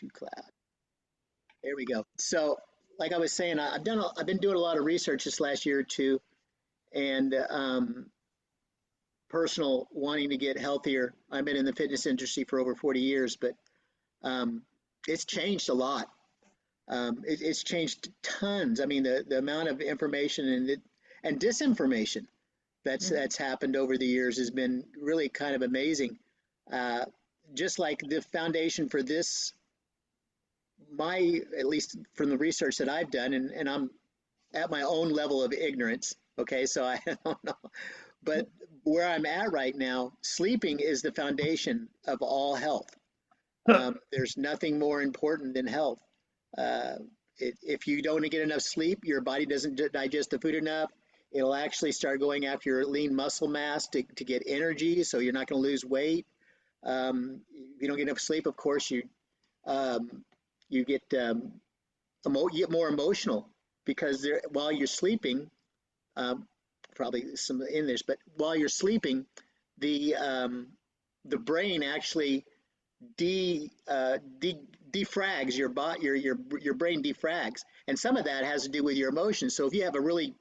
to cloud. There we go. So, like I was saying, I've been doing a lot of research this last year or two, and personal wanting to get healthier. I've been in the fitness industry for over 40 years, but um, it's changed a lot. It's changed tons. I mean, the amount of information and disinformation that's happened over the years has been really kind of amazing. Uh, just like the foundation for this, my at least from the research that I've done, and I'm at my own level of ignorance. Okay, so I don't know, but where I'm at right now, sleeping is the foundation of all health. There's nothing more important than health. Uh, if you don't get enough sleep, your body doesn't digest the food enough. It'll actually start going after your lean muscle mass to get energy, so you're not going to lose weight. If you don't get enough sleep, of course, um, you get you get more emotional because while you're sleeping, um, probably some in this, but while you're sleeping, the um, the brain actually de, de defrags your brain defrags, and some of that has to do with your emotions. So if you have a really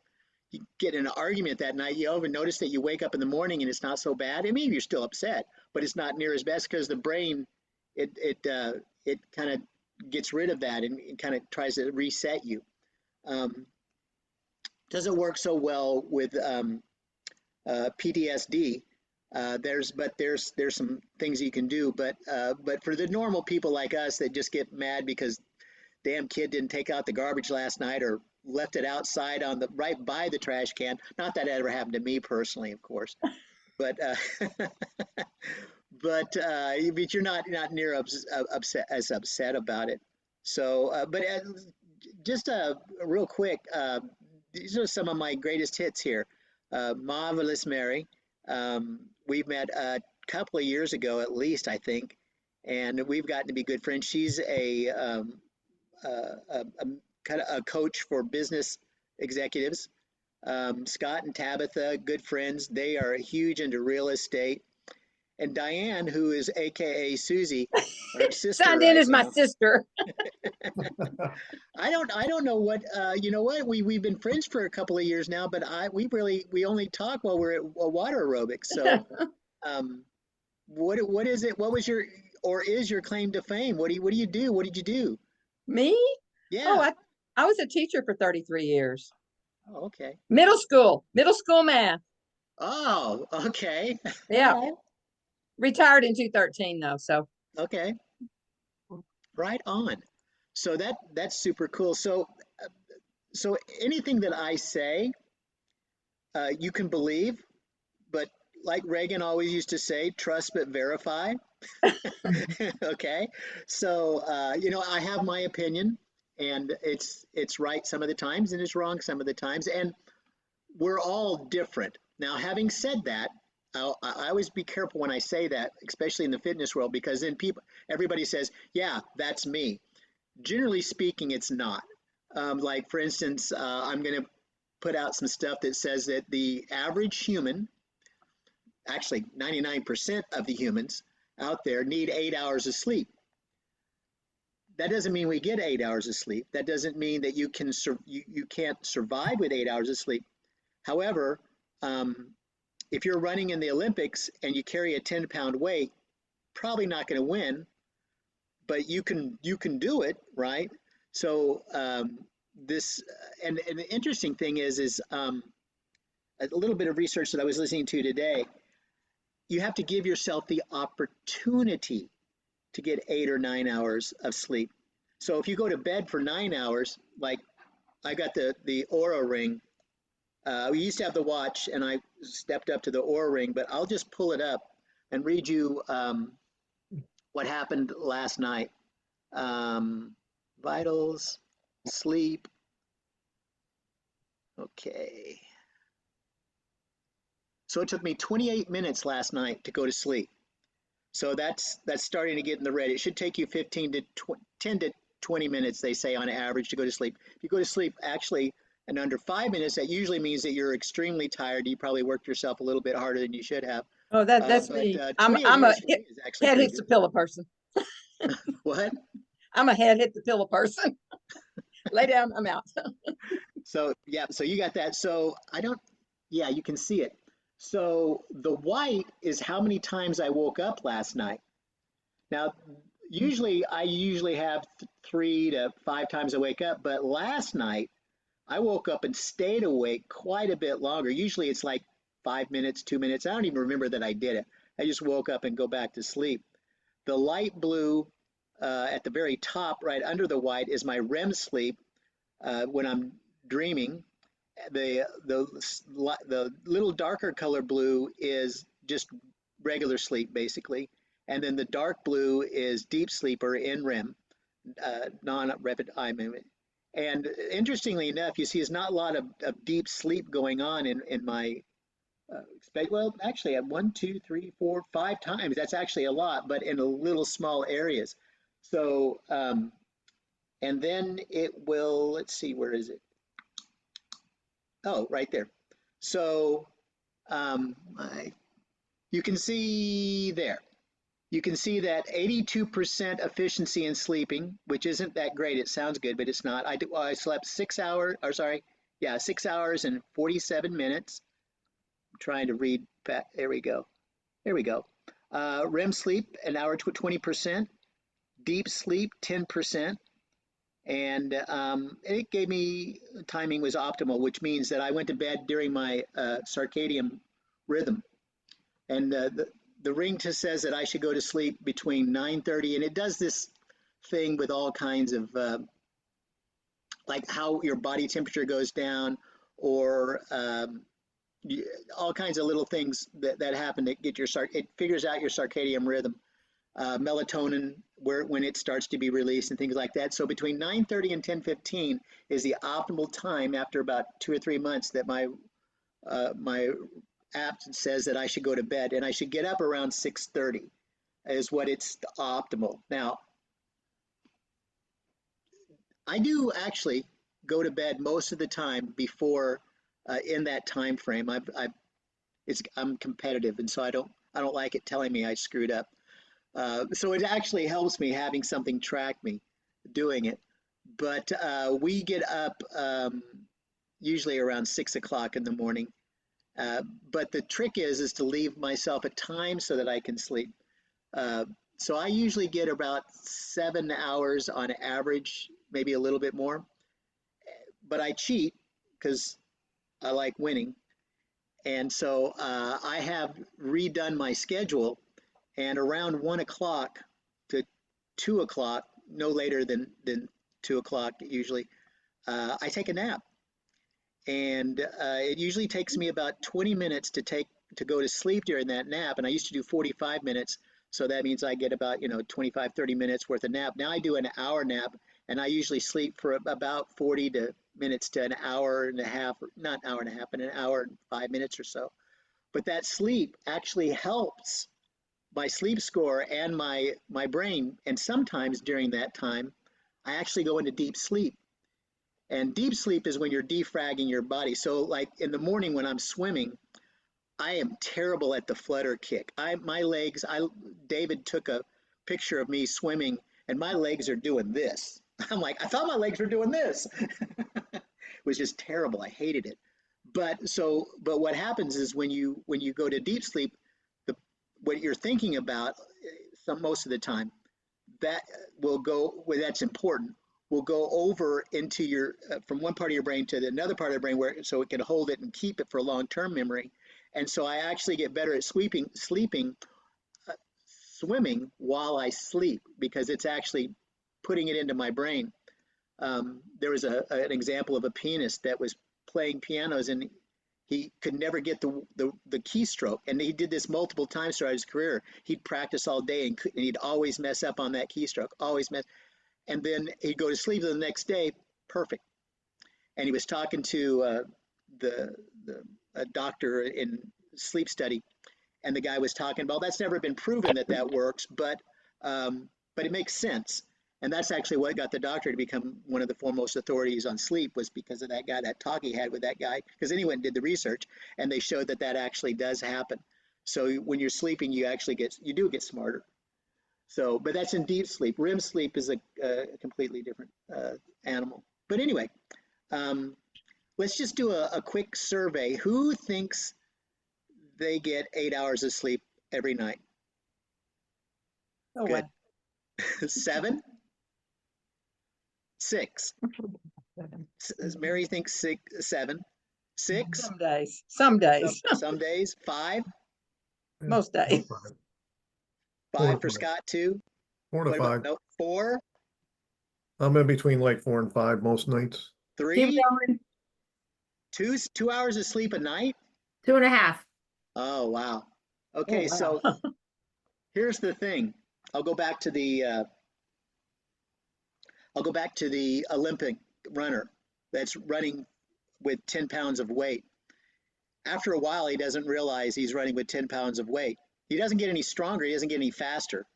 you get in an argument that night, you even notice that you wake up in the morning and it's not so bad. I mean, you're still upset, but it's not near as bad because the brain it kind of gets rid of that and it kind of tries to reset you. Um, doesn't work so well with PTSD. There's some things you can do, but for the normal people like us that just get mad because damn kid didn't take out the garbage last night or left it outside on the right by the trash can. Not that ever happened to me personally, of course, but but you're not near upset about it. So, just real quick, these are some of my greatest hits here. Marvelous Mary. We've met a couple of years ago, at least, I think, and we've gotten to be good friends. She's a kind of a coach for business executives. Scott and Tabitha, good friends. They are huge into real estate. And Diane, who is AKA Susie, her sister signed in right as my now. sister. I don't know what you know what we've been friends for a couple of years now, but we only talk while we're at water aerobics. So um, what is it? What was your or is your claim to fame? What do you do? What did you do? Me? Yeah. Oh, I was a teacher for 33 years. Oh, okay. Middle school math. Oh, okay. Yeah. All right. Retired in 2013 though, so Okay. Right on. So that's super cool. So anything that I say, you can believe, but like Reagan always used to say, trust but verify. Okay. So I have my opinion, and it's right some of the times, and it's wrong some of the times, and we're all different. Now, having said that, I always be careful when I say that, especially in the fitness world, because then everybody says, "Yeah, that's me." Generally speaking, it's not. Like for instance, I'm going to put out some stuff that says that the average human, actually 99% of the humans out there, need 8 hours of sleep. That doesn't mean we get 8 hours of sleep. That doesn't mean that you can't survive with 8 hours of sleep. However, if you're running in the Olympics and you carry a 10-pound weight, probably not going to win, but you can do it, right? So this and the interesting thing is a little bit of research that I was listening to today. You have to give yourself the opportunity to get 8 or 9 hours of sleep. So if you go to bed for 9 hours, like I got the Aura ring. We used to have the watch, and I stepped up to the Aura ring, but I'll just pull it up and read you what happened last night. Vitals, sleep. Okay. So it took me 28 minutes last night to go to sleep. So that's starting to get in the red. It should take you 10 to 20 minutes, they say, on average to go to sleep. If you go to sleep actually in under 5 minutes, that usually means that you're extremely tired. You probably worked yourself a little bit harder than you should have. Oh, that's me. 28 I'm a minutes for me is actually head pretty hits a good. pillow person. What? I'm a head hit the pillow person. Lay down, I'm out. So yeah, so you got that. So I don't, yeah, you can see it. So the white is how many times I woke up last night. Now, usually I usually have 3 to 5 times I wake up, but last night I woke up and stayed awake quite a bit longer. Usually it's like 5 minutes, 2 minutes. I don't even remember that I did it. I just woke up and go back to sleep. The light blue at the very top, right under the white, is my REM sleep when I'm dreaming. The little darker color blue is just regular sleep, basically, and then the dark blue is deep sleeper in REM, non-rapid eye movement. And interestingly enough, you see, there's not a lot of deep sleep going on in my well, actually, at 1, 2, 3, 4, 5 times, that's actually a lot, but in a little small areas. So, and then it will, let's see, where is it? Oh, right there. So, I, you can see there. You can see that 82% efficiency in sleeping, which isn't that great. It sounds good, but it's not. I slept 6 hours, or sorry, yeah, 6 hours and 47 minutes. I'm trying to read. There we go. There we go. REM sleep, an hour to 20%. Deep sleep, 10%. And it gave me timing was optimal, which means that I went to bed during my circadian rhythm. And the ring just says that I should go to sleep between 9:30, and it does this thing with all kinds of like how your body temperature goes down, or all kinds of little things that happen to get it figures out your circadian rhythm, melatonin, where when it starts to be released and things like that. So between 9:30 and 10:15 is the optimal time after about 2 or 3 months that my app says that I should go to bed, and I should get up around 6:30 is what it's optimal. Now, I do actually go to bed most of the time before in that time frame. I'm competitive, and so I don't like it telling me I screwed up. So it actually helps me having something track me doing it. But we get up usually around 6 o'clock in the morning. But the trick is to leave myself a time so that I can sleep. Uh, so I usually get about 7 hours on average, maybe a little bit more. But I cheat because I like winning. And so I have redone my schedule, and around 1 o'clock to 2 o'clock, no later than 2 o'clock usually, I take a nap. And it usually takes me about 20 minutes to go to sleep during that nap. And I used to do 45 minutes. So that means I get about, 25, 30 minutes worth of nap. Now I do an hour nap, and I usually sleep for about 40 minutes to an hour and a half, not an hour and a half, but an hour and 5 minutes or so. But that sleep actually helps my sleep score and my brain. And sometimes during that time, I actually go into deep sleep. And deep sleep is when you're defragging your body. So like in the morning when I'm swimming, I am terrible at the flutter kick. My legs, David took a picture of me swimming, and my legs are doing this. I'm like, I thought my legs were doing this. It was just terrible. I hated it. But what happens is when you go to deep sleep, the what you're thinking about most of the time, that will go well, that's important, will go over into your from one part of your brain to another part of the brain, where so it can hold it and keep it for long-term memory. And so I actually get better at sleeping, uh, swimming while I sleep, because it's actually putting it into my brain. There was an example of a pianist that was playing pianos, and he could never get the keystroke, and he did this multiple times throughout his career. He'd practice all day, and he'd always mess up on that keystroke, always mess. And then he'd go to sleep the next day, perfect. And he was talking to the a doctor in sleep study, and the guy was talking about that's never been proven that that works, but it makes sense. And that's actually what got the doctor to become one of the foremost authorities on sleep, was because of that guy, that talk he had with that guy. Because then he went and did the research, and they showed that that actually does happen. So when you're sleeping, you do get smarter. So, but that's in deep sleep. REM sleep is a completely different animal. But anyway, um, let's just do a quick survey. Who thinks they get 8 hours of sleep every night? Oh, Good. wow. 7, 6. Mary thinks 6, 7, 6. Some days, some days, Some days 5, Yeah, most days. 5 for Scott too. 4 to What about 5. no 4, I'm in between like 4 and 5 most nights. Keep 3, going. 2 hours of sleep a night? 2.5. Oh wow. Oh, Okay, wow. so here's the thing. I'll go back to the Olympic runner that's running with 10 pounds of weight. After a while, he doesn't realize he's running with 10 pounds of weight. He doesn't get any stronger. He doesn't get any faster.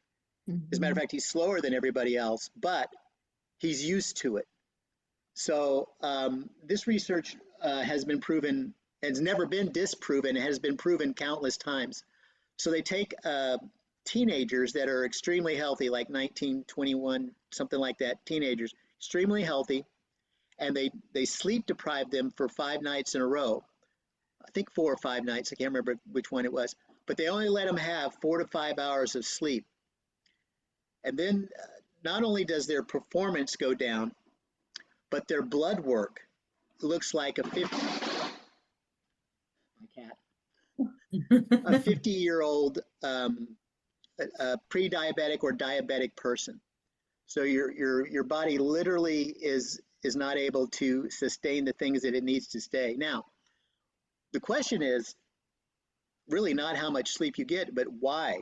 As a matter of fact, he's slower than everybody else, but he's used to it. So this research has been proven, has never been disproven, it has been proven countless times. So they take teenagers that are extremely healthy, like 19, 21, something like that, teenagers, extremely healthy, and they sleep deprive them for 5 nights in a row. I think 4 or 5 nights, I can't remember which one it was, but they only let them have 4 to 5 hours of sleep. And then not only does their performance go down, but their blood work looks like a 50, my cat, a 50-year-old pre-diabetic or diabetic person. So your body literally is not able to sustain the things that it needs to stay. Now, the question is really not how much sleep you get, but why?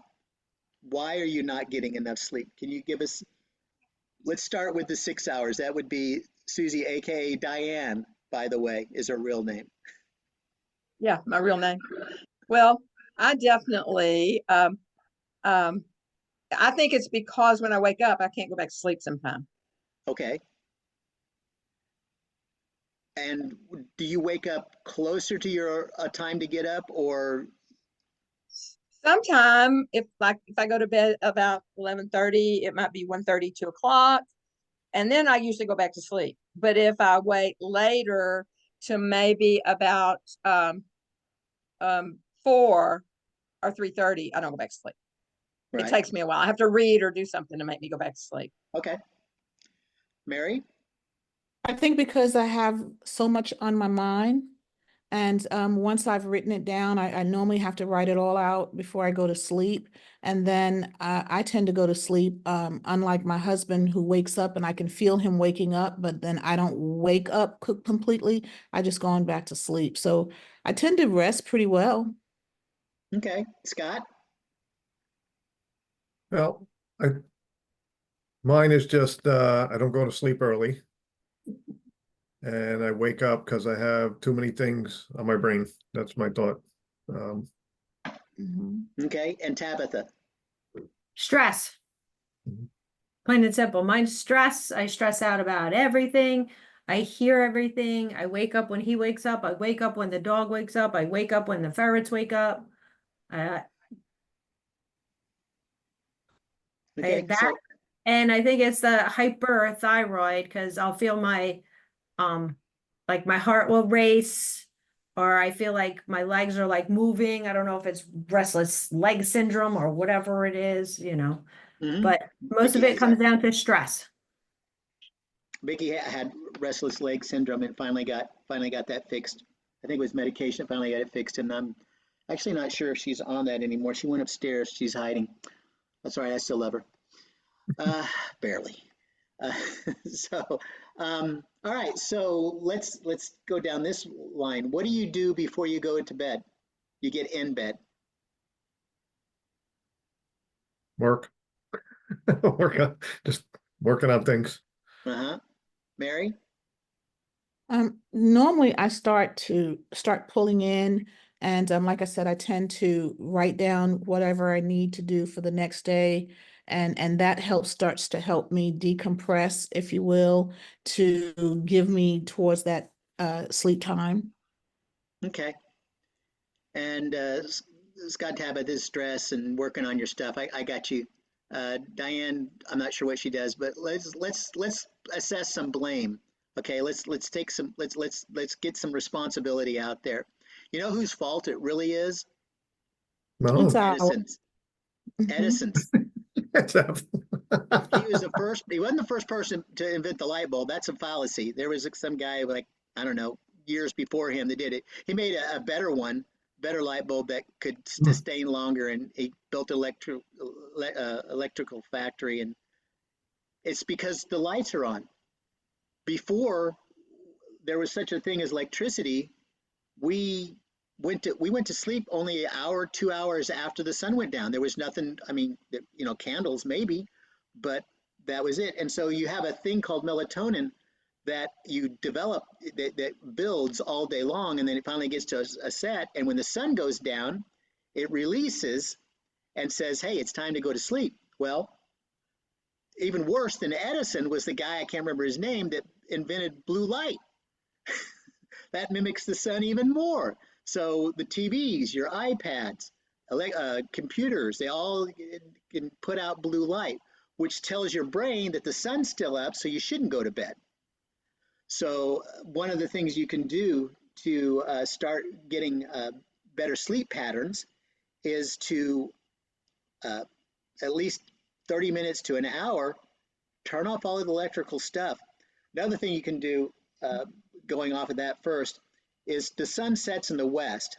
Why are you not getting enough sleep? Can you give us, let's start with the 6 hours. That would be Susie, AKA Diane, by the way, is her real name. Yeah, my real name. Well, I definitely, I think it's because when I wake up, I can't go back to sleep sometime. Okay. And do you wake up closer to your time to get up, or Sometime if I go to bed about 11:30, it might be 1:30, 2 o'clock. And then I usually go back to sleep. But if I wait later to maybe about 4 or 3:30, I don't go back to sleep. It right? takes me a while. I have to read or do something to make me go back to sleep. Okay. Mary? I think because I have so much on my mind, and once I've written it down, I normally have to write it all out before I go to sleep. And then I tend to go to sleep, unlike my husband who wakes up and I can feel him waking up, but then I don't wake up completely. I just go on back to sleep. So I tend to rest pretty well. Okay. Scott? Well, I mine is just I don't go to sleep early. And I wake up because I have too many things on my brain. That's my thought. Um, Mhm. Okay. And Tabitha? Stress. Mhm. Plain and simple. Mine's stress. I stress out about everything. I hear everything. I wake up when he wakes up. I wake up when the dog wakes up. I wake up when the ferrets wake up. Uh, Okay. that, So, and I think it's the hyperthyroid because I'll feel my um like my heart will race, or I feel like my legs are like moving. I don't know if it's restless leg syndrome or whatever it is, mhm. but most of Vicky it has that. comes down to stress. Vicky had restless leg syndrome and finally got that fixed. I think it was medication. Finally got it fixed, and I'm actually not sure if she's on that anymore. She went upstairs. She's hiding. That's all right. I still love her. Barely. Uh, so, all right. So let's go down this line. What do you do before you go into bed? You get in bed. work, just working on things. Uh-huh. Mary? Normally I start pulling in, and like I said, I tend to write down whatever I need to do for the next day, and that starts to help me decompress, if you will, to give me towards that sleep time. Okay. And Scott Tabitha, this stress and working on your stuff. I got you. Diane, I'm not sure what she does, but let's assess some blame. Okay, let's take some let's get some responsibility out there. You know whose fault it really is? It's No, our. Edison's. Mhm. Edison's. it's a- He was the first. He wasn't the first person to invent the light bulb. That's a fallacy. There was some guy like, I don't know, years before him that did it. He made a better one, better light bulb that could sustain longer, and he built an electrical factory. And it's because the lights are on. Before there was such a thing as electricity, we went to sleep only an hour, 2 hours after the sun went down. There was nothing. I mean, candles maybe, but that was it. And so you have a thing called melatonin that you develop that builds all day long, and then it finally gets to a set. And when the sun goes down, it releases and says, "Hey, it's time to go to sleep." Well, even worse than Edison was the guy, I can't remember his name, that invented blue light. That mimics the sun even more. So the TVs, your iPads, computers, they all can put out blue light, which tells your brain that the sun's still up, so you shouldn't go to bed. So one of the things you can do to start getting better sleep patterns is to at least 30 minutes to an hour, turn off all of the electrical stuff. Another thing you can do, going off of that first, is the sun sets in the west.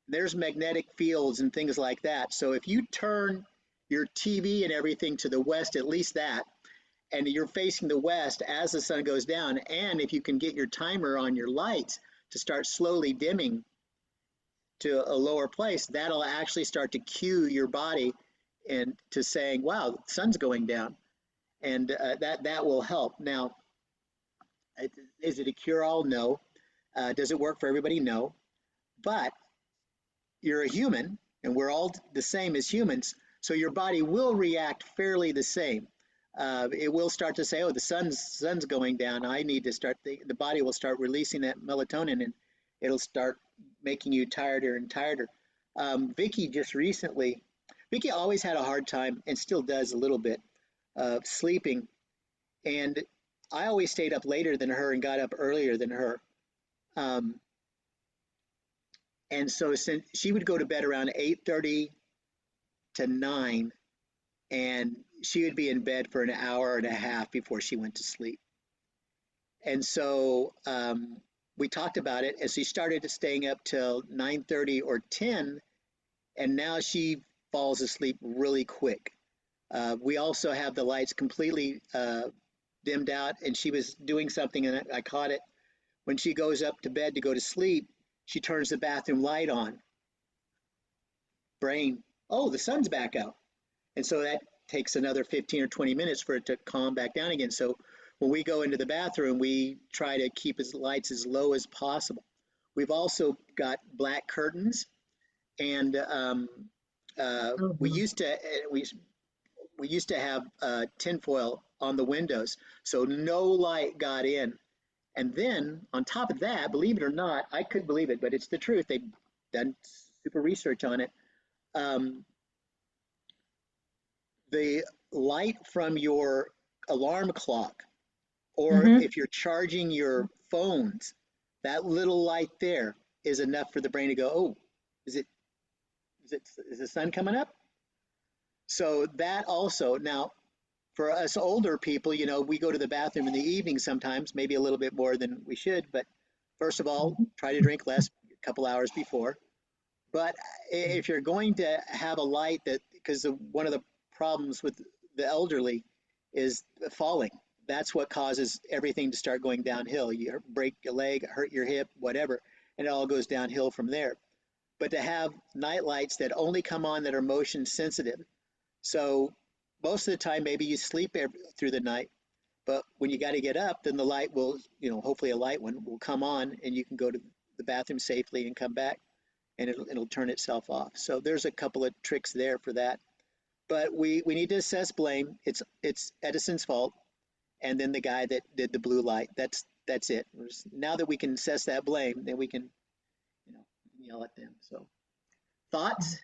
There's magnetic fields and things like that. So if you turn your TV and everything to the west, at least that, and you're facing the west as the sun goes down, and if you can get your timer on your lights to start slowly dimming to a lower place, that'll actually start to cue your body and to saying, wow, the sun's going down. And that will help. Now, is it a cure-all? No. Does it work for everybody? No. But you're a human, and we're all the same as humans, so your body will react fairly the same. It will start to say, "Oh, the sun's going down. I need to start." The body will start releasing that melatonin, and it'll start making you tireder and tireder. Vicky just recently, Vicky always had a hard time, and still does a little bit, sleeping, and I always stayed up later than her and got up earlier than her. Um, and so since she would go to bed around 8:30 to 9, and she would be in bed for an hour and a half before she went to sleep. And so we talked about it, and she started staying up till 9:30 or 10, and now she falls asleep really quick. We also have the lights completely dimmed out, and she was doing something, and I caught it. When she goes up to bed to go to sleep, she turns the bathroom light on. Brain, oh, the sun's back out. And so that takes another 15 or 20 minutes for it to calm back down again. So when we go into the bathroom, we try to keep his lights as low as possible. We've also got black curtains, and we used to have tinfoil on the windows, so no light got in. And then on top of that, believe it or not, I couldn't believe it, but it's the truth. They've done super research on it. The light from your alarm clock, or if you're charging your phones, that little light there is enough for the brain to go, oh, is the sun coming up? So that also, now for us older people, we go to the bathroom in the evening sometimes, maybe a little bit more than we should, but first of all, try to drink less a couple hours before. But if you're going to have a light because one of the problems with the elderly is falling. That's what causes everything to start going downhill. You break your leg, hurt your hip, whatever, and it all goes downhill from there. But to have night lights that only come on that are motion sensitive. So most of the time, maybe you sleep through the night, but when you got to get up, then the light will, hopefully a light one will come on, and you can go to the bathroom safely and come back, and it'll turn itself off. So there's a couple of tricks there for that. But we need to assess blame. It's Edison's fault, and then the guy that did the blue light. That's it. Now that we can assess that blame, then we can, yell at them. So thoughts?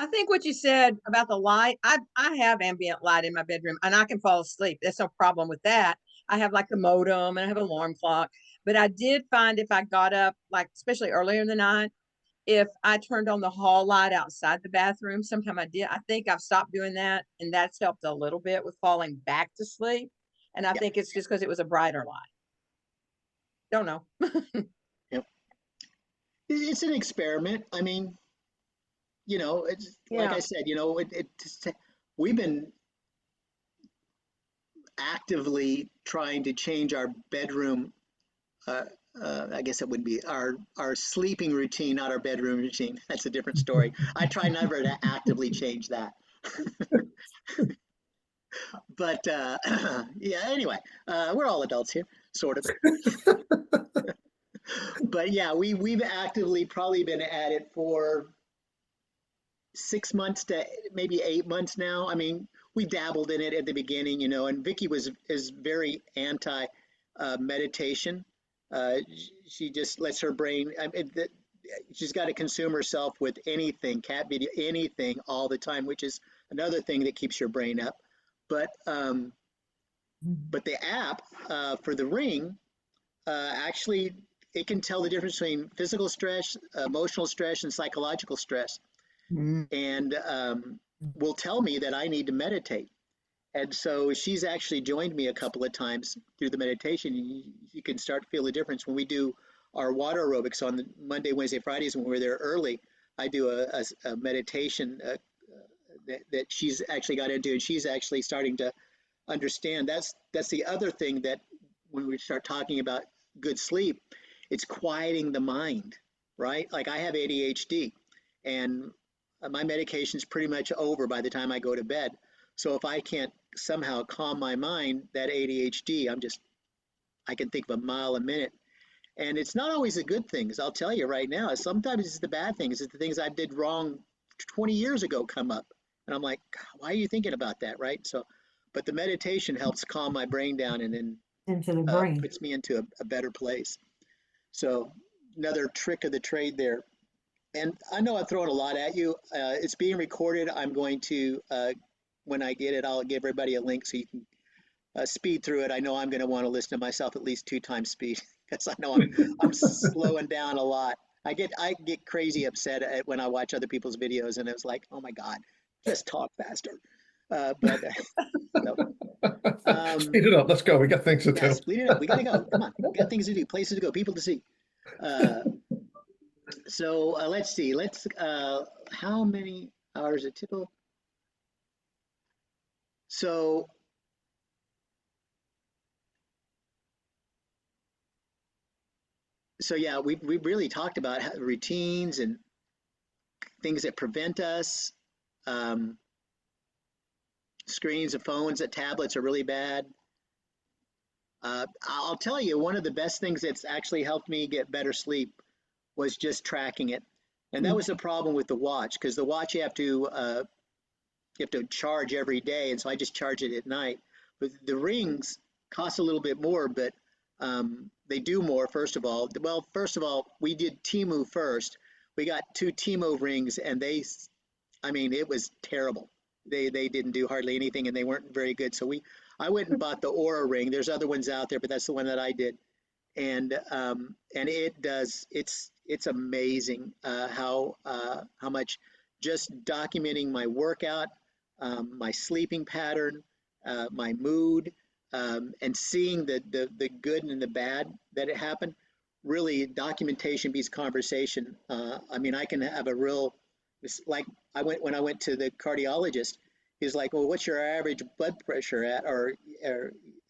I think what you said about the light, I have ambient light in my bedroom and I can fall asleep. There's no problem with that. I have like the modem and I have an alarm clock. But I did find if I got up, like especially earlier in the night, if I turned on the hall light outside the bathroom, sometime I did. I think I've stopped doing that, and that's helped a little bit with falling back to sleep. And I Yeah. think it's just because it was a brighter light. Don't know. Yep. It's an experiment. I mean, it's like Yeah. I said, we've been actively trying to change our bedroom. Uh, I guess it would be our sleeping routine, not our bedroom routine. That's a different story. I try never to actively change that. But yeah, anyway, we're all adults here, sort of. But yeah, we've actively probably been at it for 6 months to maybe 8 months now. I mean, we dabbled in it at the beginning, and Vicky is very anti meditation. She just lets her brain. She's got to consume herself with anything, cat video, anything, all the time, which is another thing that keeps your brain up. But the app for the Ring actually it can tell the difference between physical stress, emotional stress, and psychological stress, and will tell me that I need to meditate. And so she's actually joined me a couple of times through the meditation. You can start to feel the difference when we do our water aerobics on the Monday, Wednesday, Fridays when we're there early. I do a meditation that she's actually got into, and she's actually starting to understand. That's the other thing that when we start talking about good sleep, it's quieting the mind, right? Like I have ADHD, and my medication's pretty much over by the time I go to bed. So if I can't somehow calm my mind, that ADHD, I can think of a mile a minute. And it's not always the good things. I'll tell you right now. Sometimes it's the bad things. It's the things I did wrong 20 years ago come up. And I'm like, why are you thinking about that, right? So, but the meditation helps calm my brain down and then Into the brain. puts me into a better place. So another trick of the trade there. And I know I've thrown a lot at you. It's being recorded. I'm going to, when I get it, I'll give everybody a link so you can speed through it. I know I'm going to want to listen to myself at least 2 times speed because I know I'm slowing down a lot. I get crazy upset when I watch other people's videos, and it's like, oh my God, just talk faster. But so, Speed it up. Let's go. We got things to yeah, do. speed it up. We got to go. Come on, we got things to do, places to go, people to see. So let's see. How many hours a typical? So yeah, we really talked about routines and things that prevent us. Um, Screens of phones and tablets are really bad. I'll tell you, one of the best things that's actually helped me get better sleep was just tracking it. And that was the problem with the watch, because the watch you have to charge every day, and so I just charge it at night. But the rings cost a little bit more, but they do more. First of all, we did Temu first. We got 2 Temu rings, and it was terrible. They didn't do hardly anything, and they weren't very good. So I went and bought the Aura ring. There's other ones out there, but that's the one that I did, and it's amazing how much just documenting my workout, my sleeping pattern, my mood, and seeing the good and the bad that it happened. Really, documentation beats conversation. I can have a real, like when I went to the cardiologist. He's like, well, what's your average blood pressure at, or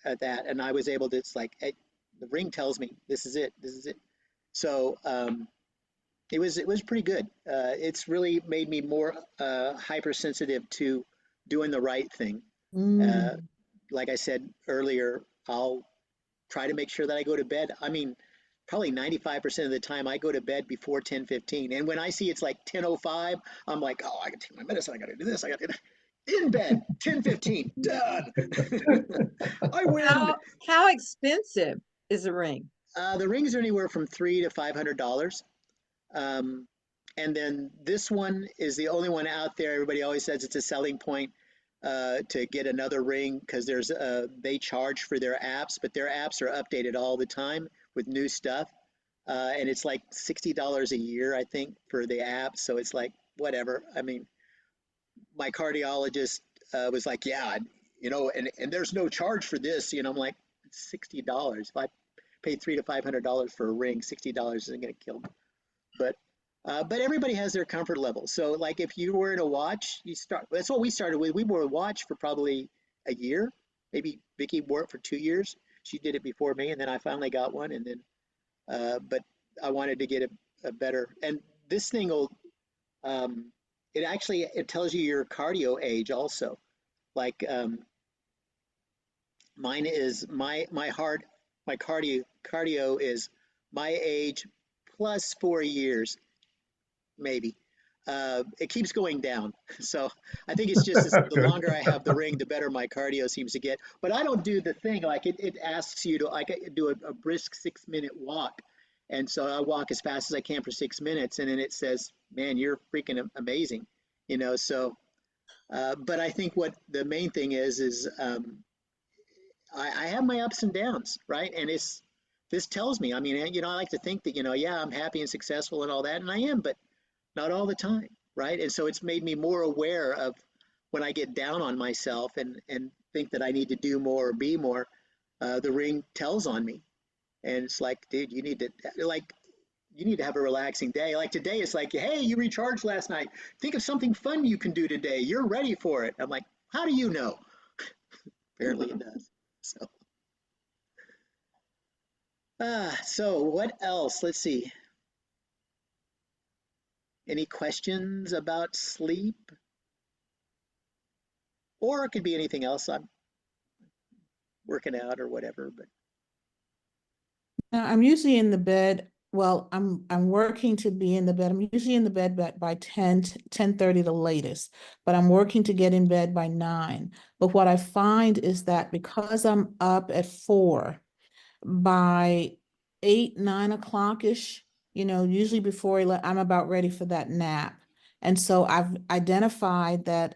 at that? And I was able to. It's like, hey, the ring tells me this is it. This is it. So it was pretty good. It's really made me more hypersensitive to doing the right thing. Like I said earlier, I'll try to make sure that I go to bed. Probably 95% of the time I go to bed before 10:15. And when I see it's like 10:05, I'm like, oh, I can take my medicine. I got to do this. I got to in bed 10:15 done. I win. How expensive is a ring? The rings are anywhere from $300 to $500. And then this one is the only one out there. Everybody always says it's a selling point to get another ring because they charge for their apps, but their apps are updated all the time with new stuff. And it's like $60 a year, I think, for the app. So it's like, whatever. I mean, my cardiologist was like, yeah, and there's no charge for this. I'm like, it's $60. If I pay $300 to $500 for a ring, $60 isn't going to kill me. But everybody has their comfort level. So like if you were in a watch, that's what we started with. We wore a watch for probably a year. Maybe Vicky wore it for 2 years. She did it before me, and then I finally got one. And then, but I wanted to get a better. And this thing will, it tells you your cardio age also. Like mine is my heart, my cardio is my age plus 4 years. Maybe. It keeps going down. So I think it's just the Okay. longer I have the ring, the better my cardio seems to get. But I don't do the thing like it asks you to like do a brisk 6 minute walk. And so I walk as fast as I can for 6 minutes, and then it says, "Man, you're freaking amazing," So, but I think what the main thing is I have my ups and downs, right? And this tells me. I mean, I like to think that yeah, I'm happy and successful and all that, and I am, but not all the time, right? And so it's made me more aware of when I get down on myself and think that I need to do more or be more. The ring tells on me, and it's like, dude, you need to have a relaxing day. Like today, it's like, hey, you recharged last night. Think of something fun you can do today. You're ready for it. I'm like, how do you know? Apparently, it does. So, so what else? Let's see. Any questions about sleep? Or it could be anything else. I'm working out or whatever, but Now, I'm usually in the bed. Well, I'm working to be in the bed. I'm usually in the bed by 10:30 the latest, but I'm working to get in bed by 9. But what I find is that because I'm up at 4, by 8, 9 o'clock-ish, usually before I'm about ready for that nap. And so I've identified that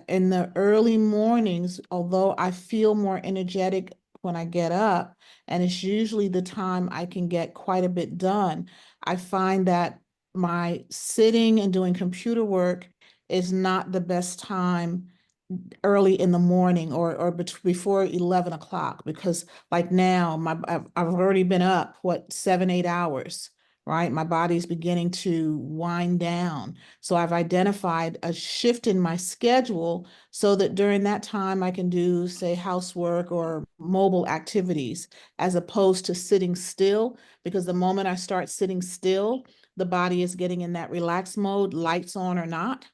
in the early mornings, although I feel more energetic when I get up, and it's usually the time I can get quite a bit done, I find that my sitting and doing computer work is not the best time early in the morning or before 11 o'clock, because like now I've already been up 7, 8 hours, right? My body's beginning to wind down. So I've identified a shift in my schedule so that during that time I can do, say, housework or mobile activities as opposed to sitting still, because the moment I start sitting still, the body is getting in that relaxed mode, lights on or not.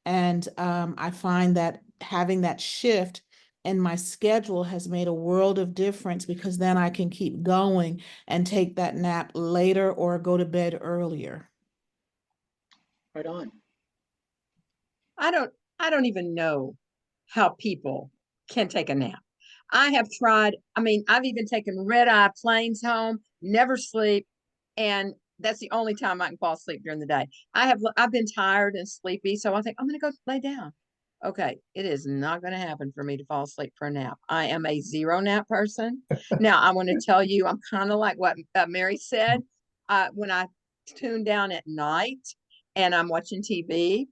And I find that having that shift in my schedule has made a world of difference, because then I can keep going and take that nap later or go to bed earlier. right on. I don't even know how people can take a nap. I have tried, I mean, I've even taken red-eye planes home, never sleep, and that's the only time I can fall asleep during the day. I've been tired and sleepy, so I think I'm gonna go lay down. Okay, it is not going to happen for me to fall asleep for a nap. I am a zero nap person. Now, I want to tell you, I'm kind of like what Mary said. When I tune down at night and I'm watching TV,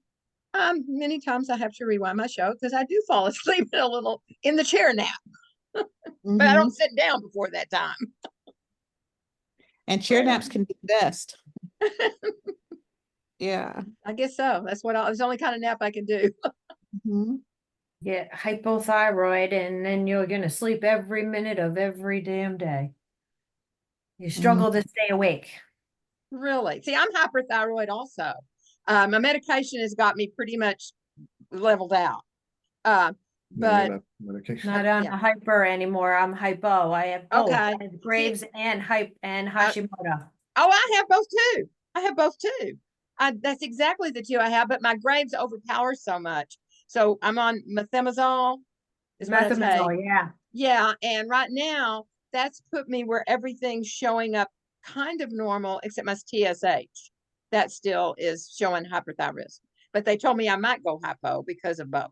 many times I have to rewind my show because I do fall asleep a little in the chair nap, but I don't sit down before that time. And chair Right naps on. can be the best. Yeah. I guess so. That's the only kind of nap I can do. Mhm. Get hypothyroid, and then you're gonna sleep every minute of every damn day. You struggle to stay awake. Really? See, I'm hyperthyroid also. My medication has got me pretty much leveled out. No, you're But not medication. Not on yeah. a hyper anymore. I'm hypo. I have both. Okay. I have Graves and Hashimoto. Oh, I have both too. I have both too. That's exactly the two I have, but my Graves overpowers so much. So I'm on methimazole is what I take. Methimazole, yeah. Yeah, and right now that's put me where everything's showing up kind of normal except my TSH. that still is showing hyperthyroidism. But they told me I might go hypo because of both.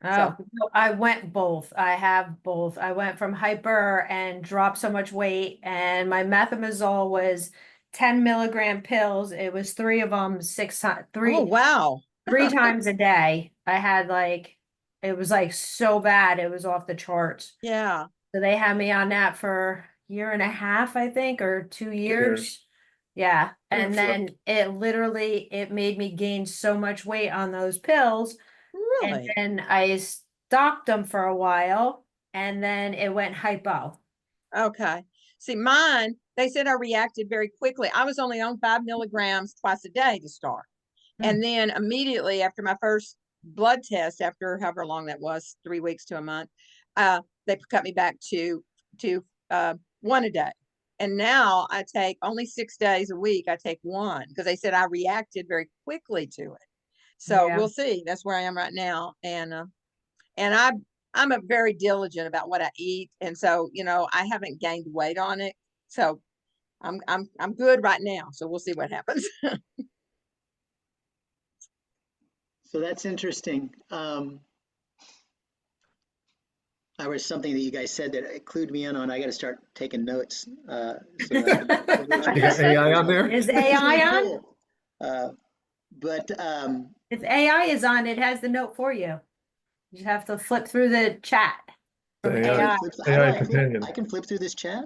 Oh, no, I went both. I have both. I went from hyper and dropped so much weight, and my methimazole was 10 milligram pills. It was three of them, Oh, wow. three times a day. I had like, it was like so bad. It was off the charts. Yeah. So they had me on that for a year and a half, I think, or 2 years. Yeah. And So- then it made me gain so much weight on those pills. And Really? then I stopped them for a while, and then it went hypo. Okay. See, mine, they said I reacted very quickly. I was only on 5 milligrams twice a day to start. And then immediately after my first blood test, after however long that was, 3 weeks to a month, they cut me back to one a day. And now I take only 6 days a week. I take one because they said I reacted very quickly to it. So Yeah. we'll see. That's where I am right now. And I'm a very diligent about what I eat. And so, I haven't gained weight on it. So I'm good right now. So we'll see what happens. So that's interesting. There was something that you guys said that it clued me in on. I got to start taking notes. So that I can- You got AI on there? Is That's AI really on? cool. But If AI is on, it has the note for you. You have to flip through the chat from The AI. how do AI I flip? companion. I can flip through this chat.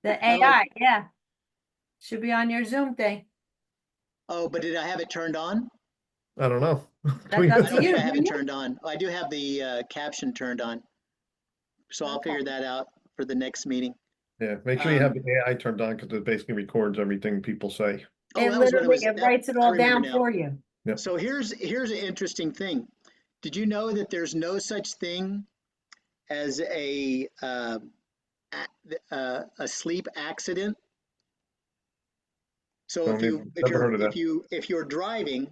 The How do I- AI, yeah. Should be on your Zoom thing. Oh, but did I have it turned on? I don't know. That's We- up I to don't think you. I have it turned on. Oh, I do have the caption turned on. So I'll Okay. figure that out for the next meeting. Yeah, make sure you have the AI turned on because it basically records everything people say. Oh, It that was what it literally, was. it that- writes it I all remember down now. for you. So here's an interesting thing. Did you know that there's no such thing as a sleep accident? So Never heard of that. if you're driving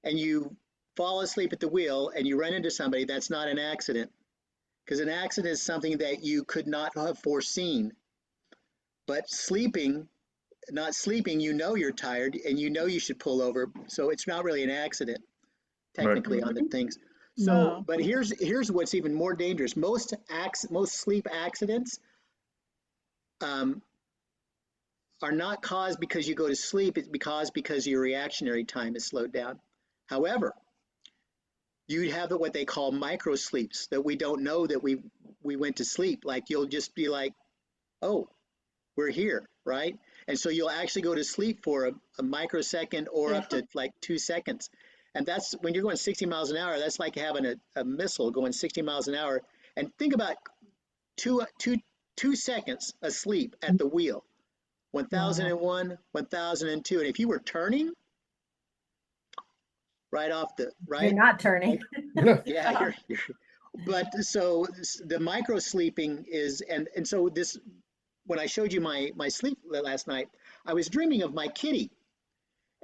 and you fall asleep at the wheel and you run into somebody, that's not an accident, because an accident is something that you could not have foreseen. But not sleeping, you're tired and you should pull over, so it's not really an accident technically on the things. So, No. but here's what's even more dangerous. Most sleep accidents are not caused because you go to sleep. It's because your reactionary time is slowed down. However, you have what they call micro sleeps that we don't know that we went to sleep. Like you'll just be like, oh, we're here, right? And so you'll actually go to sleep for a microsecond or up to like 2 seconds. And that's when you're going 60 miles an hour, that's like having a missile going 60 miles an hour. And think about two seconds asleep at the wheel. 1001, 1002. And if you were turning right off the You're right, not turning. yeah, but so the micro sleeping is, and so this, when I showed you my sleep last night, I was dreaming of my kitty,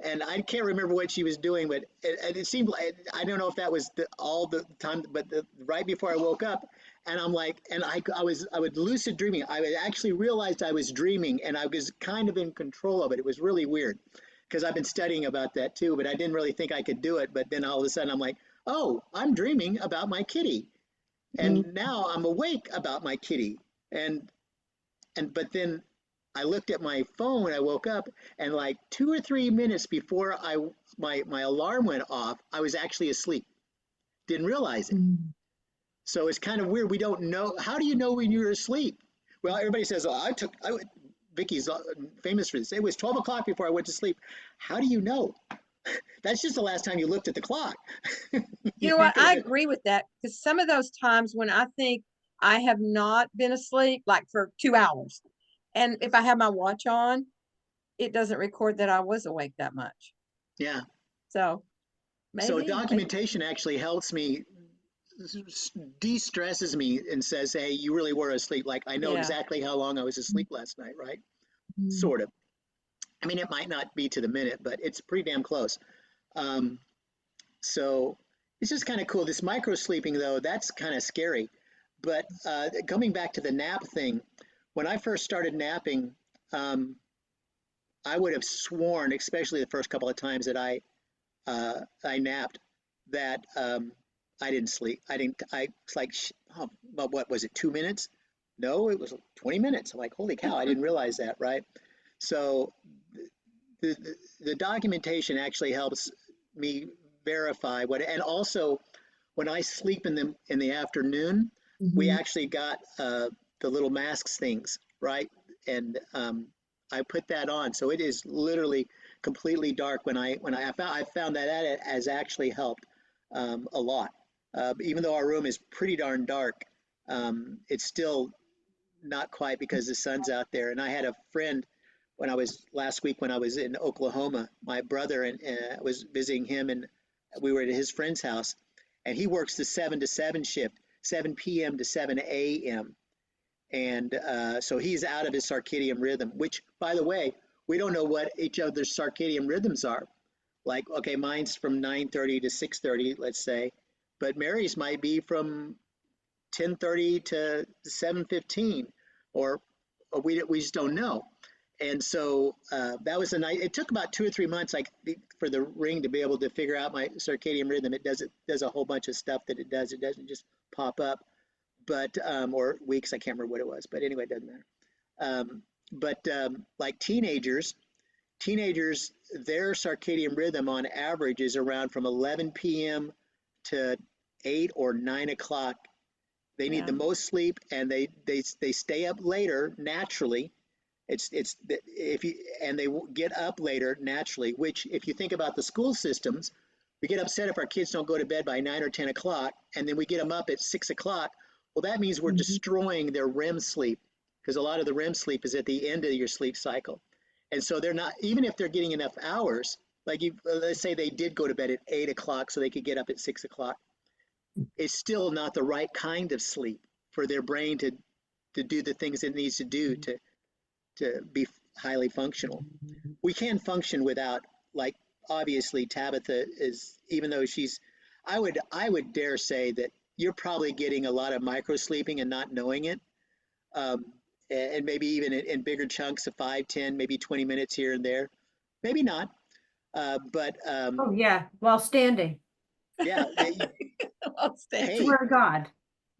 and I can't remember what she was doing, but it seemed like, I don't know if that was all the time, but right before I woke up, and I'm like, and I would lucid dreaming. I actually realized I was dreaming, and I was kind of in control of it. It was really weird, because I've been studying about that too, but I didn't really think I could do it. But then all of a sudden, I'm like, oh, I'm dreaming about my kitty, and now I'm awake about my kitty, but then I looked at my phone when I woke up, and like 2 or 3 minutes before my alarm went off, I was actually asleep. Didn't realize it. So it's kind of weird. We don't know. How do you know when you're asleep? Well, everybody says, "Oh, Vicky's famous for this. It was 12 o'clock before I went to sleep." How do you know? That's just the last time you looked at the clock. You know what? I agree with that, because some of those times when I think I have not been asleep, like for 2 hours, and if I have my watch on, it doesn't record that I was awake that much. Yeah. So So maybe. documentation actually helps me, de-stresses me, and says, hey, you really were asleep. Like I know Yeah. exactly how long I was asleep last night, right? Sort of. I mean, it might not be to the minute, but it's pretty damn close. So it's just kind of cool. This micro sleeping, though, that's kind of scary. But coming back to the nap thing, when I first started napping, I would have sworn, especially the first couple of times that I napped, that I didn't sleep. It's like, oh, but what was it, 2 minutes? No, it was 20 minutes. I'm like, holy cow, I didn't realize that, right? So the documentation actually helps me verify what, and also when I sleep in the afternoon, we Mhm. actually got the little masks things, right? And I put that on, so it is literally completely dark I found that has actually helped a lot. Even though our room is pretty darn dark, it's still not quite because the sun's out there. And I had a friend when I was last week when I was in Oklahoma. My brother and was visiting him, and we were at his friend's house, and he works the 7 to 7 shift, 7 p.m. to 7 a.m. And so he's out of his circadian rhythm. Which, by the way, we don't know what each other's circadian rhythms are. Like, okay, mine's from 9:30 to 6:30, let's say, but Mary's might be from 10:30 to 7:15, or, we just don't know. And so that was a night. It took about 2 or 3 months, like for the ring to be able to figure out my circadian rhythm. It does a whole bunch of stuff that it does. It doesn't just pop up, but or weeks. I can't remember what it was, but anyway, it doesn't matter. But like teenagers, their circadian rhythm on average is around from 11 p.m. to 8 or 9 o'clock. They need the Yeah. most sleep, and they stay up later naturally. It's if you and they get up later naturally. Which, if you think about the school systems, we get upset if our kids don't go to bed by 9 or 10 o'clock, and then we get them up at 6 o'clock. Well, that means we're Mhm. destroying their REM sleep, because a lot of the REM sleep is at the end of your sleep cycle, and so they're not, even if they're getting enough hours. Like, let's say they did go to bed at 8 o'clock so they could get up at 6 o'clock, it's still not the right kind of sleep for their brain to do the things it needs to do to be highly functional. We can function without, like, obviously Tabitha is, even though she's, I would dare say that you're probably getting a lot of micro sleeping and not knowing it. Um, and maybe even in bigger chunks of 5, 10, maybe 20 minutes here and there. Maybe not. But Oh, yeah, while standing. yeah, I'll stand. hey, Swear to God.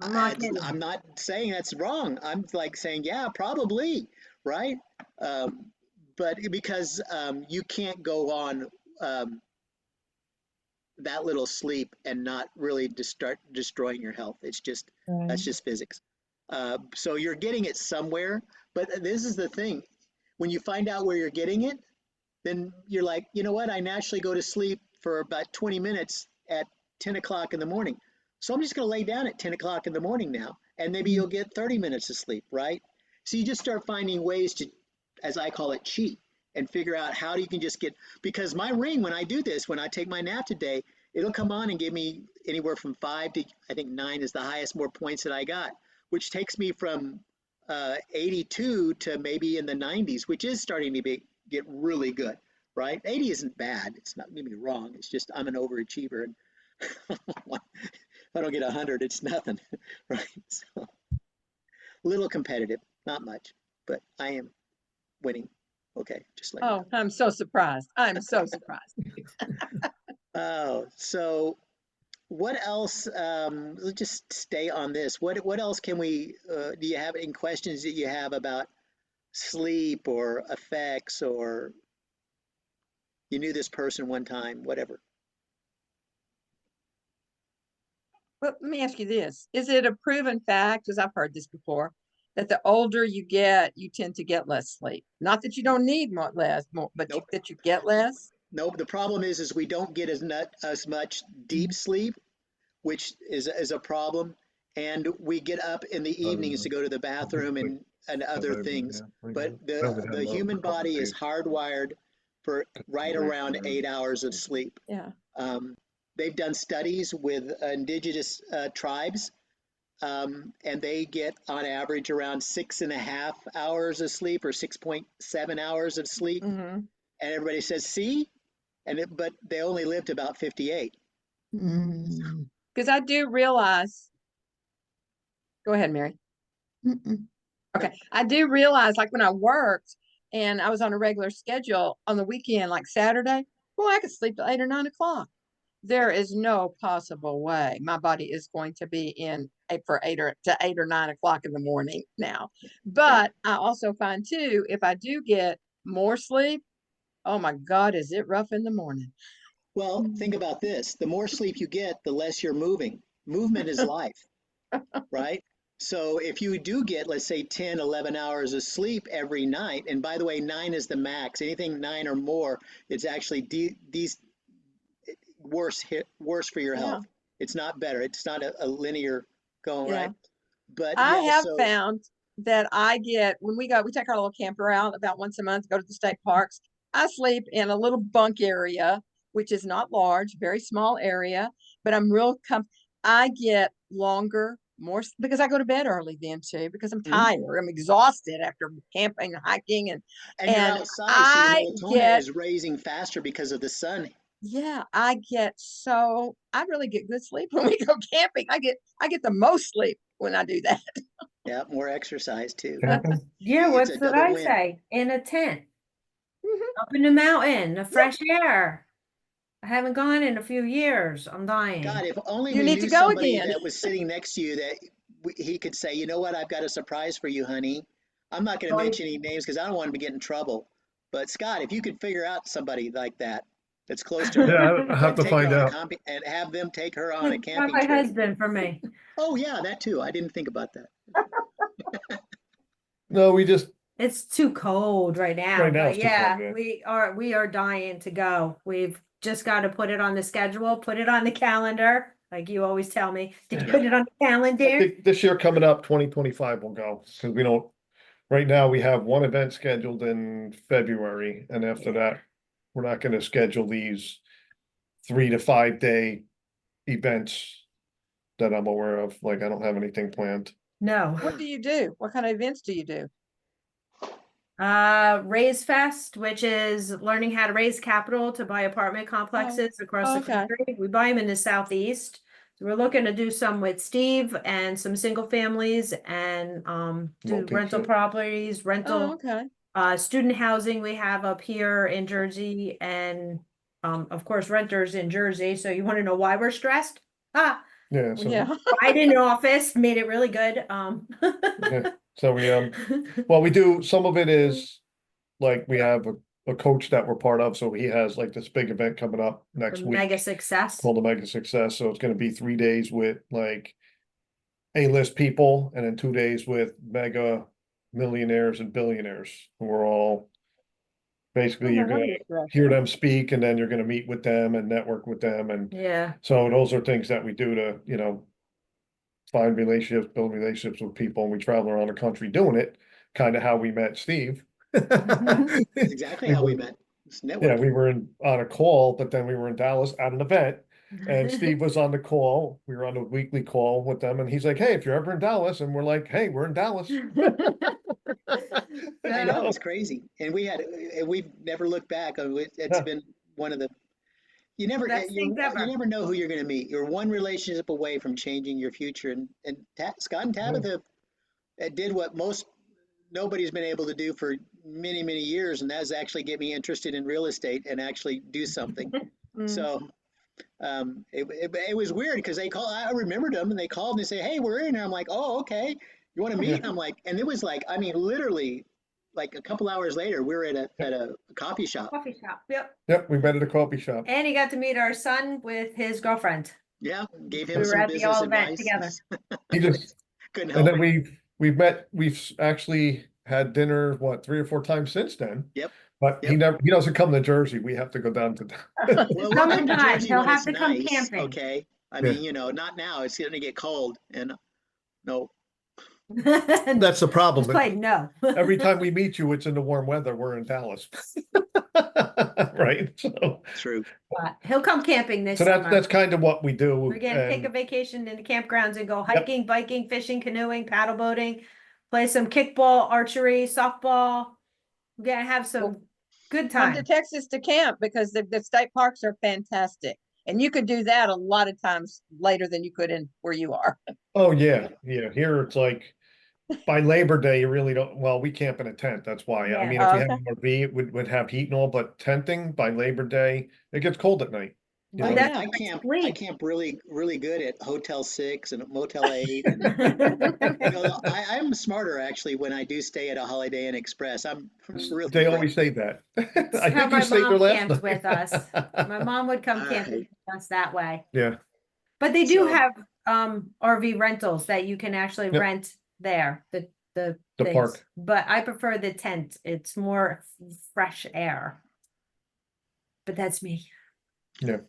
I'm not I'm kidding. not saying that's wrong. I'm like saying, yeah, probably, right? Um, but because you can't go on um, that little sleep and not really start destroying your health. That's Right. just physics. So you're getting it somewhere, but this is the thing. When you find out where you're getting it, then you're like, you know what? I naturally go to sleep for about 20 minutes at 10 o'clock in the morning. So I'm just going to lay down at 10 o'clock in the morning now, and maybe Mhm. you'll get 30 minutes of sleep, right? So you just start finding ways to, as I call it, cheat, and figure out how you can just get, because my ring, when I do this, when I take my nap today, it'll come on and give me anywhere from 5 to, I think 9 is the highest, more points that I got, which takes me from 82 to maybe in the 90s, which is starting to get really good, right? 80 isn't bad. It's not, get me wrong. It's just I'm an overachiever, and if I don't get 100, it's nothing, right? So a little competitive, not much, but I am winning. Okay, just let you Oh, I'm so surprised. I'm so surprised. know. Oh, so what else? Let's just stay on this. What else can we? Do you have any questions that you have about sleep or effects, or you knew this person one time, whatever? Well, let me ask you this. Is it a proven fact, because I've heard this before, that the older you get, you tend to get less sleep? Not that you don't need more, but Nope. that you get less? Nope. The problem is we don't get as much deep sleep, which is a problem. And we get up in the evenings to go to the bathroom and other things. But the human body is hardwired for right around 8 hours of sleep. Yeah. Um, they've done studies with indigenous tribes, and they get on average around 6.5 hours of sleep, or 6.7 hours of sleep. Mm-hmm. And everybody says, see? But they only lived about 58. Mm. Because I do realize, go ahead, Mary. Mm-mm. Okay. I do realize, like when I worked, and I was on a regular schedule on the weekend, like Saturday, well, I could sleep till 8 or 9 o'clock. There is no possible way my body is going to be in for 8 or 9 o'clock in the morning now. But I also find too, if I do get more sleep, oh my God, is it rough in the morning? Well, think about this. The more sleep you get, the less you're moving. Movement is life, right? So if you do get, let's say, 10, 11 hours of sleep every night, and by the way, 9 is the max. Anything 9 or more, it's actually worse for your Yeah, health. It's not better. It's not a linear going, yeah. right? But I yeah, have so found that I get when we take our little camper out about once a month, go to the state parks. I sleep in a little bunk area, which is not large, very small area, but I'm real I get longer, more because I go to bed early then too, because I'm mhm. tired. I'm exhausted after camping and hiking And you're and outside, so your I melatonin get is raising faster because of the sun. yeah, I really get good sleep when we go camping. I get the most sleep when I do that. Yeah, more exercise too. Camping? Yeah, It's a what's that double I win. say? In a tent, Mhm. up in the mountain, the fresh air. I haven't gone in a few years. I'm dying. God, if only You we need to knew go somebody again. that was sitting next to you that he could say, you know what, I've got a surprise for you, honey. I'm not going to Going mention any names because I don't want him to get in trouble. But Scott, if you could figure out somebody like that that's close to her Yeah, I have and to take her find on a out. camping and have them take her on a Got camping my trip. husband for me. Oh yeah, that too. I didn't think about that. No, we just, It's too cold right now, right now but it's too cold, yeah, yeah. we are dying to go. We've just got to put it on the schedule, put it on the calendar, like you always tell me. Did you Yep. put it on the I calendar? think this year coming up, 2025 will go, because we don't, right now, we have one event scheduled in February, and after that, we're not gonna schedule these 3 to 5 day events that I'm aware of, like, I don't have anything planned. No. What do you do? What kind of events do you do? Raise Fest, which is learning how to raise capital to buy apartment complexes across the Okay. country. We buy them in the southeast. So we're looking to do some with Steve and some single families and do rental Multi-too. properties, Oh, rental okay. student housing we have up here in Jersey and of course renters in Jersey. So you want to know why we're stressed? Ah, Yeah, so, Yeah. I did an office, made it really good. yeah, so well, we do, some of it is, like, we have a coach that we're part of, so he has like this big event coming up The next mega week success. called the Mega Success, so it's gonna be 3 days with like A-list people, and then 2 days with mega millionaires and billionaires, who are all, basically, you're Okay, that'll gonna be hear interesting. them speak, and then you're gonna meet with them and network with them, and Yeah. so those are things that we do to, find relationships, build relationships with people, and we travel around the country doing it, kind of how we met Steve. That's exactly We how we were, met. It's yeah, networking. we were on a call, but then we were in Dallas at an event, and Steve was on the call. We were on a weekly call with them, and he's like, "Hey, if you're ever in Dallas," and we're like, "Hey, we're in Dallas." I know, So, it's crazy. And we've never looked back. It's yeah, been one of the, you never, Best things you ever. never know who you're going to meet. You're one relationship away from changing your future. And Scott and yeah. Tabitha did what nobody's been able to do for many, many years. And that is actually get me interested in real estate and actually do something. Mm. So it was weird because I remembered them and they called and they say, hey, we're in here. I'm like, oh, okay. You want to meet? Yeah. And I'm like, and it was like, I mean, literally like a couple hours later, we were at a coffee shop. Coffee shop. Yep. Yep, we met at a coffee shop. And he got to meet our son with his girlfriend. Yeah. Gave We him were some at the business all event advice. together. He just, Couldn't and help then it. we've actually had dinner, what, 3 or 4 times since then? Yep. But Yep. he doesn't come to Jersey. We have to go down to. Well, we'll come to Sometime Jersey he'll when have it's to come nice. camping. Okay. I Yeah. mean, not now. It's going to get cold and no. That's the problem. Just play no. Every time we meet you, it's in the warm weather. We're in Dallas. Right? True. But he'll come camping this So that's summer. kind of what we do. We're gonna take a And vacation in the campgrounds and go Yep. hiking, biking, fishing, canoeing, paddle boating, play some kickball, archery, softball. We're gonna have some Well, good come to time. Texas to camp because the state parks are fantastic. And you could do that a lot of times later than you could in where you are. oh yeah, here it's like by Labor Day, you really don't, well, we camp in a tent, that's why. I Yeah. mean, Oh, if you have okay. an RV, it would have heat and all, but tenting by Labor Day, it gets cold at night. You Well, know, yeah. I sleep. camp really good at Hotel 6 and Motel 8. And I'm smarter actually when I do stay at a Holiday Inn Express. I'm really they great. always say that. That's I how think you my stayed there mom last camped with us. My night. mom would come All camping right. with us that way. Yeah, But they do So, have RV rentals that you can actually Yep. rent there, the the things. park. But I prefer the tent. It's more fresh air. But that's me. Yeah.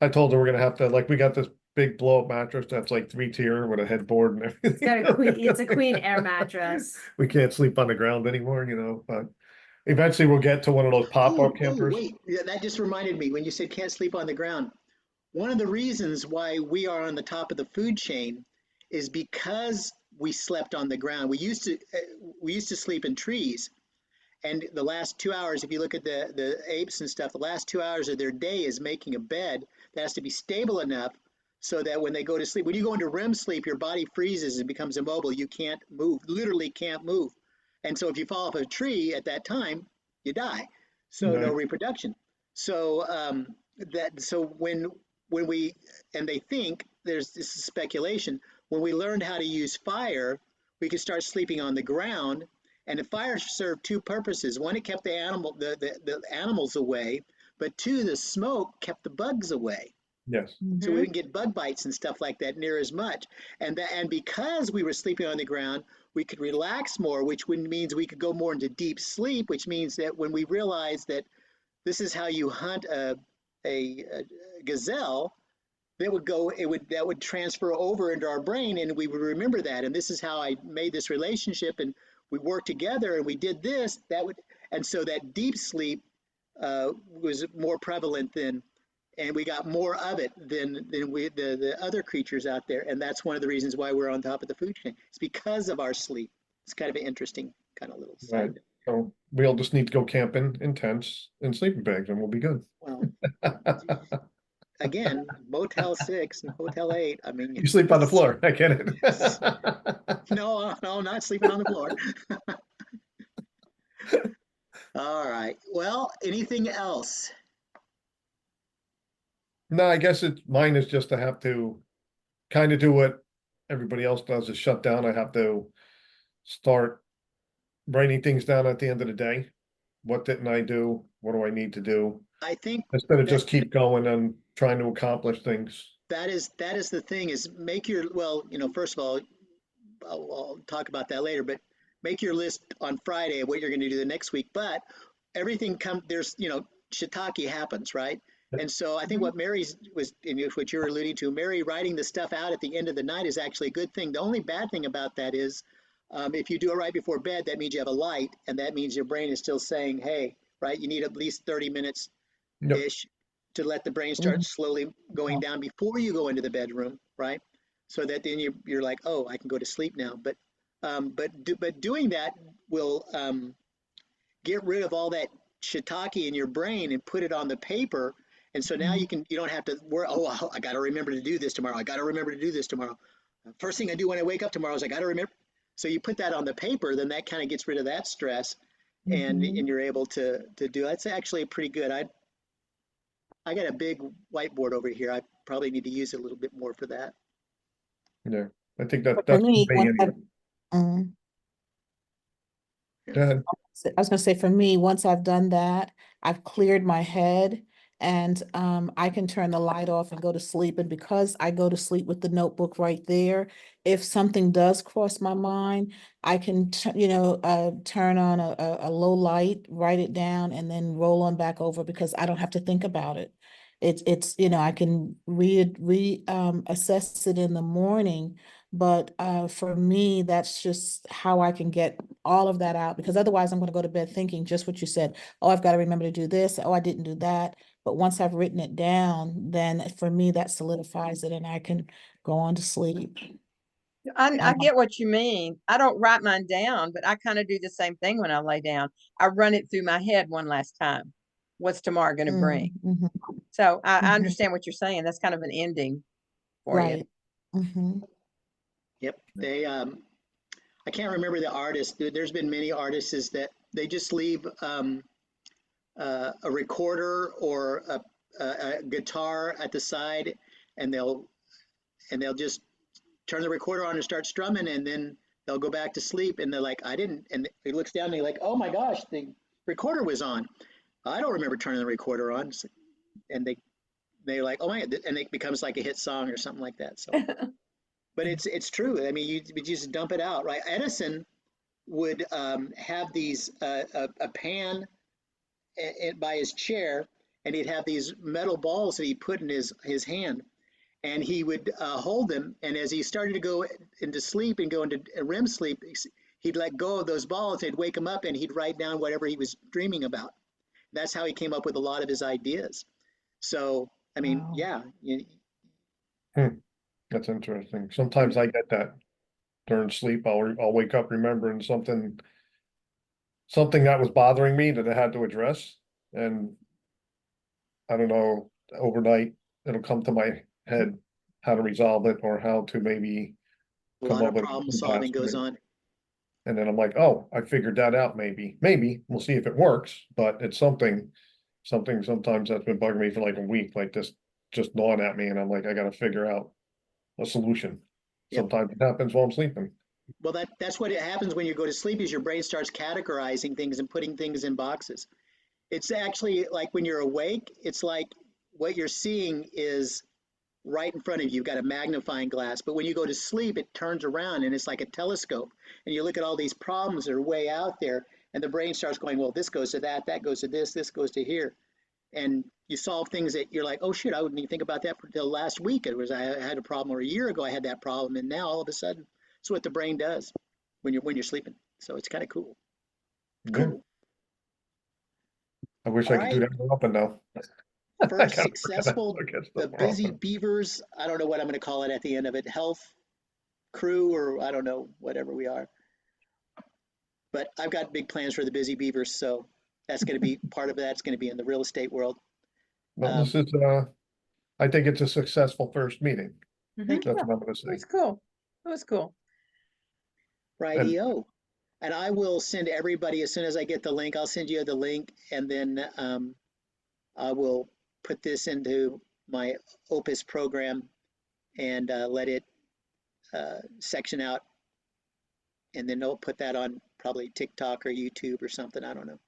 I told her we're gonna have to, like, we got this big blow up mattress that's like 3-tier with a headboard and everything. It's a queen air mattress. We can't sleep on the ground anymore, but eventually we'll get to one of those pop-up campers. wait, yeah, that just reminded me when you said can't sleep on the ground. One of the reasons why we are on the top of the food chain is because we slept on the ground. We used to sleep in trees. And the last 2 hours, if you look at the apes and stuff, the last 2 hours of their day is making a bed that has to be stable enough so that when they go to sleep, when you go into REM sleep, your body freezes and becomes immobile. You can't move, literally can't move. And so if you fall off a tree at that time, you die. So no Right. reproduction. So when we and they think there's this is speculation. When we learned how to use fire, we could start sleeping on the ground, and the fire served two purposes. One, it kept the animals away, but two, the smoke kept the bugs away. Yes. So we didn't get bug bites and stuff like that near as much. And because we were sleeping on the ground, we could relax more, which means we could go more into deep sleep, which means that when we realized that this is how you hunt a gazelle, that would transfer over into our brain, and we would remember that. And this is how I made this relationship, and we worked together, and we did this. And so that deep sleep was more prevalent than, and we got more of it than the other creatures out there. And that's one of the reasons why we're on top of the food chain. It's because of our sleep. It's kind of an interesting kind of little Right. side. So we'll just need to go camping in tents and sleeping bags and we'll be good. Well, again, Motel 6 and Hotel 8. I mean, You sleep on the floor. I get it. no, not sleeping on the floor. All right. Well, anything else? No, I guess mine is just to have to kind of do what everybody else does, is shut down. I have to start writing things down at the end of the day. What didn't I do? What do I need to do? I think Instead of that just keep going and trying to accomplish things. that is the thing is make your, well, first of all, I'll talk about that later, but make your list on Friday of what you're going to do the next week. But everything there's, shiitake happens, right? And so I think what Mary's what you're alluding to, Mary writing the stuff out at the end of the night is actually a good thing. The only bad thing about that is if you do it right before bed, that means you have a light, and that means your brain is still saying, hey, right, you need at least 30 minutes Yep. ish to let the brain start slowly going down before you go into the bedroom, right? So that then you're like, oh, I can go to sleep now. But doing that will get rid of all that shiitake in your brain and put it on the paper. And so now you don't have to worry, oh, I got to remember to do this tomorrow. I got to remember to do this tomorrow. First thing I do when I wake up tomorrow is I got to remember. So you put that on the paper, then that kind of gets rid of that stress, and you're able to do. That's actually pretty good. I got a big whiteboard over here. I probably need to use it a little bit more for that. Yeah. I think For that's me, me anyway. Go ahead. I was gonna say, for me, once I've done that, I've cleared my head and I can turn the light off and go to sleep. And because I go to sleep with the notebook right there, if something does cross my mind, I can, turn on a low light, write it down, and then roll on back over because I don't have to think about it. It's, I can assess it in the morning. But for me, that's just how I can get all of that out, because otherwise I'm going to go to bed thinking just what you said. Oh, I've got to remember to do this. Oh, I didn't do that. But once I've written it down, then for me, that solidifies it and I can go on to sleep. I get what you mean. I don't write mine down, but I kind of do the same thing when I lay down. I run it through my head one last time. What's tomorrow going to bring? So I understand what you're saying. That's kind of an ending for you. Right. Yep. I can't remember the artist. There's been many artists is that they just leave a recorder or a guitar at the side, and they'll just turn the recorder on and start strumming, and then they'll go back to sleep. And they're like, I didn't. And he looks down and he's like, oh my gosh, the recorder was on. I don't remember turning the recorder on. And they're like, oh my, and it becomes like a hit song or something like that. So, but it's true. I mean, you just dump it out, right? Edison would have these a pan by his chair, and he'd have these metal balls that he put in his hand, and he would hold them. And as he started to go into sleep and go into REM sleep, he'd let go of those balls. They'd wake him up, and he'd write down whatever he was dreaming about. That's how he came up with a lot of his ideas. So, I mean, Wow. yeah, That's interesting. Sometimes I get that during sleep. I'll wake up remembering something that was bothering me that I had to address. And I don't know, overnight, it'll come to my head how to resolve it or how to maybe a come lot up of with. problem solving goes on. And then I'm like, oh, I figured that out, maybe, we'll see if it works, but it's something sometimes that's been bugging me for like a week, like this just gnawing at me, and I'm like, I gotta figure out a solution. Yep. Sometimes it happens while I'm sleeping. Well, that's what happens when you go to sleep is your brain starts categorizing things and putting things in boxes. It's actually like when you're awake, it's like what you're seeing is right in front of you. You've got a magnifying glass. But when you go to sleep, it turns around and it's like a telescope. And you look at all these problems that are way out there, and the brain starts going, well, this goes to that, that goes to this goes to here. And you solve things that you're like, oh shit, I wouldn't even think about that until last week. It was I had a problem, or a year ago I had that problem, and now all of a sudden, it's what the brain does when you're sleeping. So it's kind of cool. Yeah, Cool. I wish All I could do right. that more often though. First I successful, gotta the stuff more busy often. beavers. I don't know what I'm going to call it at the end of it. Health crew, or I don't know, whatever we are. But I've got big plans for the busy beavers, so that's going to be part of that's going to be in the real estate world. Well, this is, I think it's a successful first meeting. Thank you. That's what I'm gonna It say. was cool. It was cool. Rightio. And I will send everybody, as soon as I get the link, I'll send you the link, and then I will put this into my Opus program and let it section out, and then I'll put that on probably TikTok or YouTube or something. I don't know.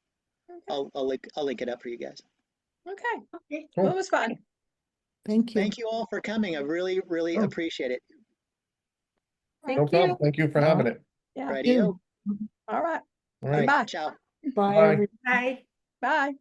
Okay. I'll link it up for you guys. Okay. Okay. Well, it was fun. Thank you. Thank you all for coming. I really, really Oh. appreciate it. No Thank problem. you. Thank you for having it. Yeah. Radio. All right. All All right. right. Bye. Ciao. Bye, Bye. everyone. Bye. Bye.